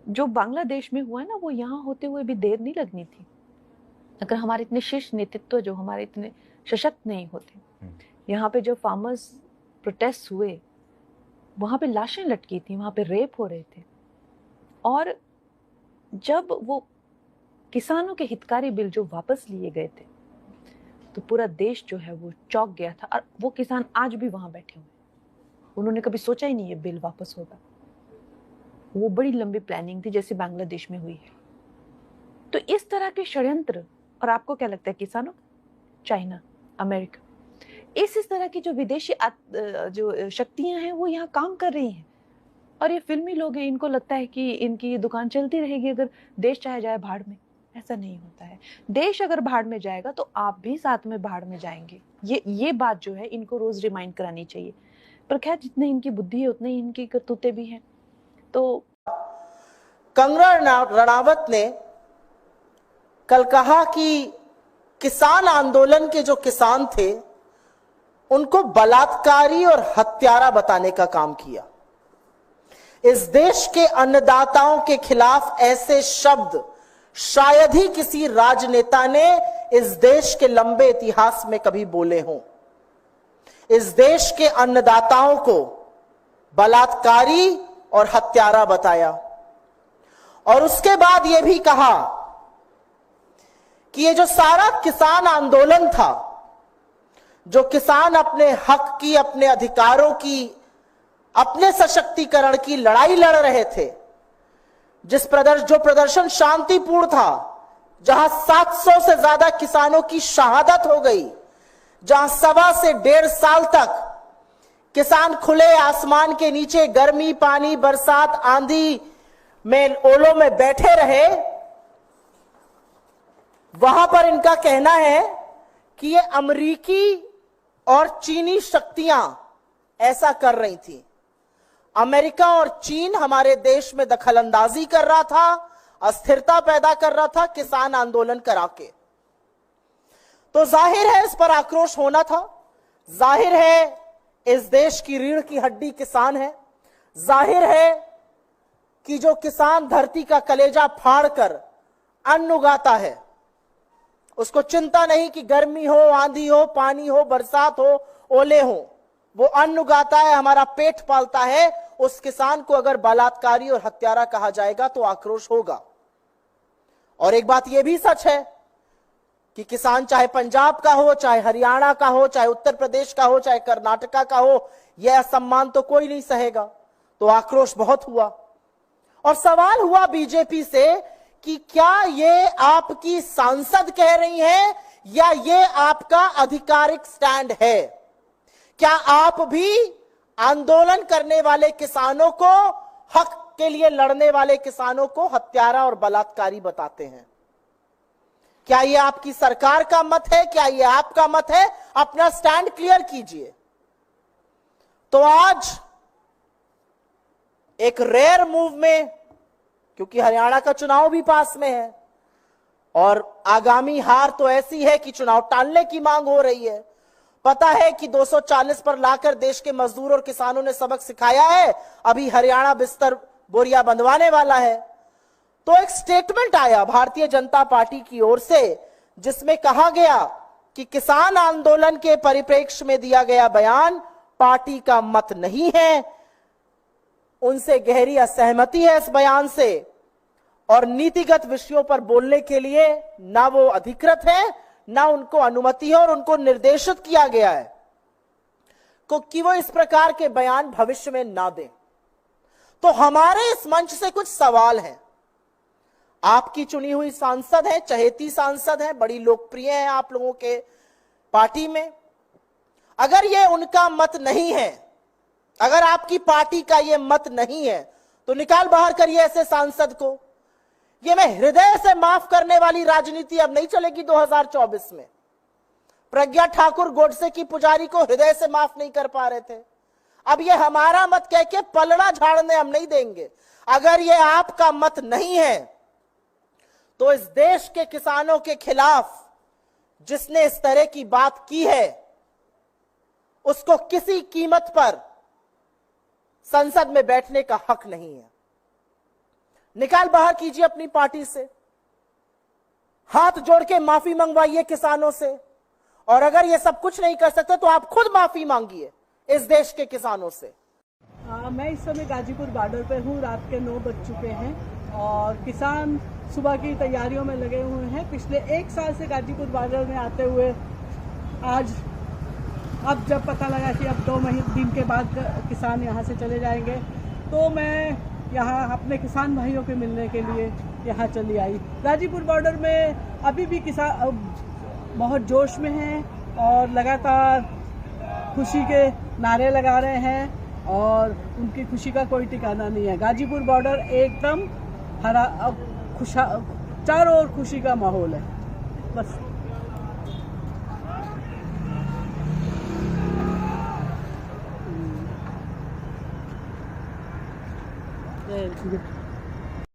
जो बांग्लादेश में हुआ है ना, वो यहाँ होते हुए भी देर नहीं लगनी थी अगर हमारे इतने शीर्ष नेतृत्व जो हमारे इतने सशक्त नहीं होते। यहाँ पे जो फार्मर्स प्रोटेस्ट हुए, वहां पे लाशें लटकी थी, वहां पे रेप हो रहे थे, और जब वो किसानों के हितकारी बिल जो वापस लिए गए थे तो पूरा देश जो है वो चौंक गया था। और वो किसान आज भी वहां बैठे हुए, उन्होंने कभी सोचा ही नहीं ये बिल वापस होगा। वो बड़ी लंबी प्लानिंग थी जैसे बांग्लादेश में हुई है। तो इस तरह के षड्यंत्र, और आपको क्या लगता है किसानों, चाइना, अमेरिका, इस तरह की जो विदेशी जो शक्तियां हैं वो यहाँ काम कर रही हैं। और ये फिल्मी लोग हैं, इनको लगता है कि इनकी दुकान चलती रहेगी अगर देश चाहे जाए भाड़ में। ऐसा नहीं होता है। देश अगर भाड़ में जाएगा तो आप भी साथ में भाड़ में जाएंगे। ये बात जो है इनको रोज रिमाइंड करानी चाहिए। पर खैर, जितनी इनकी बुद्धि है उतनी इनकी करतूतें भी हैं। तो कंगना रणावत ने कल कहा कि किसान आंदोलन के जो किसान थे उनको बलात्कारी और हत्यारा बताने का काम किया। इस देश के अन्नदाताओं के खिलाफ ऐसे शब्द शायद ही किसी राजनेता ने इस देश के लंबे इतिहास में कभी बोले हों। इस देश के अन्नदाताओं को बलात्कारी और हत्यारा बताया, और उसके बाद यह भी कहा कि ये जो सारा किसान आंदोलन था, जो किसान अपने हक की, अपने अधिकारों की, अपने सशक्तिकरण की लड़ाई लड़ रहे थे, जो प्रदर्शन शांतिपूर्ण था, जहां 700 से ज्यादा किसानों की शहादत हो गई, जहां 1.25 से 1.5 साल तक किसान खुले आसमान के नीचे गर्मी, पानी, बरसात, आंधी में, ओलों में बैठे रहे, वहां पर इनका कहना है कि ये अमेरिकी और चीनी शक्तियां ऐसा कर रही थी। अमेरिका और चीन हमारे देश में दखलंदाजी कर रहा था, अस्थिरता पैदा कर रहा था किसान आंदोलन करा के। तो जाहिर है इस पर आक्रोश होना था। जाहिर है इस देश की रीढ़ की हड्डी किसान है। जाहिर है कि जो किसान धरती का कलेजा फाड़कर अन्न उगाता है, उसको चिंता नहीं कि गर्मी हो, आंधी हो, पानी हो, बरसात हो, ओले हो, वो अन्न उगाता है, हमारा पेट पालता है। उस किसान को अगर बलात्कारी और हत्यारा कहा जाएगा तो आक्रोश होगा। और एक बात यह भी सच है कि किसान चाहे पंजाब का हो, चाहे हरियाणा का हो, चाहे उत्तर प्रदेश का हो, चाहे कर्नाटका का हो, यह असम्मान तो कोई नहीं सहेगा। तो आक्रोश बहुत हुआ। और सवाल हुआ बीजेपी से कि क्या ये आपकी सांसद कह रही हैं या ये आपका आधिकारिक स्टैंड है? क्या आप भी आंदोलन करने वाले किसानों को, हक के लिए लड़ने वाले किसानों को हत्यारा और बलात्कारी बताते हैं? क्या ये आपकी सरकार का मत है? क्या ये आपका मत है? अपना स्टैंड क्लियर कीजिए। तो आज एक रेयर मूव में, क्योंकि हरियाणा का चुनाव भी पास में है और आगामी हार तो ऐसी है कि चुनाव टालने की मांग हो रही है। पता है कि 240 पर लाकर देश के मजदूर और किसानों ने सबक सिखाया है, अभी हरियाणा बिस्तर बोरिया बंधवाने वाला है। तो एक स्टेटमेंट आया भारतीय जनता पार्टी की ओर से, जिसमें कहा गया कि किसान आंदोलन के परिप्रेक्ष्य में दिया गया बयान पार्टी का मत नहीं है, उनसे गहरी असहमति है इस बयान से, और नीतिगत विषयों पर बोलने के लिए ना वो अधिकृत है, ना उनको अनुमति है, और उनको निर्देशित किया गया है कि वो इस प्रकार के बयान भविष्य में ना दें। तो हमारे इस मंच से कुछ सवाल हैं। आपकी चुनी हुई सांसद है, चहेती सांसद है, बड़ी लोकप्रिय है आप लोगों के पार्टी में। अगर ये उनका मत नहीं है, अगर आपकी पार्टी का ये मत नहीं है, तो निकाल बाहर करिए ऐसे सांसद को। ये मैं हृदय से माफ करने वाली राजनीति अब नहीं चलेगी 2024 में। प्रज्ञा ठाकुर गोडसे की पुजारी को हृदय से माफ नहीं कर पा रहे थे, अब ये हमारा मत कह के पलड़ा झाड़ने हम नहीं देंगे। अगर ये आपका मत नहीं है तो इस देश के किसानों के खिलाफ जिसने इस तरह की बात की है, उसको किसी कीमत पर संसद में बैठने का हक नहीं है। निकाल बाहर कीजिए अपनी पार्टी से, हाथ जोड़ के माफी मंगवाइए किसानों से, और अगर ये सब कुछ नहीं कर सकते तो आप खुद माफी मांगिए इस देश के किसानों से। मैं इस समय गाजीपुर बॉर्डर पे हूँ। रात के 9 बज चुके हैं और किसान सुबह की तैयारियों में लगे हुए हैं। पिछले 1 साल से गाजीपुर बॉर्डर में आते हुए आज अब जब पता लगा कि अब 2 दिन के बाद किसान यहाँ से चले जाएंगे, तो मैं यहाँ अपने किसान भाइयों के मिलने के लिए यहाँ चली आई। गाजीपुर बॉर्डर में अभी भी किसान बहुत जोश में हैं और लगातार खुशी के नारे लगा रहे हैं और उनकी खुशी का कोई ठिकाना नहीं है। गाजीपुर बॉर्डर एकदम हरा चारों ओर खुशी का माहौल है। बस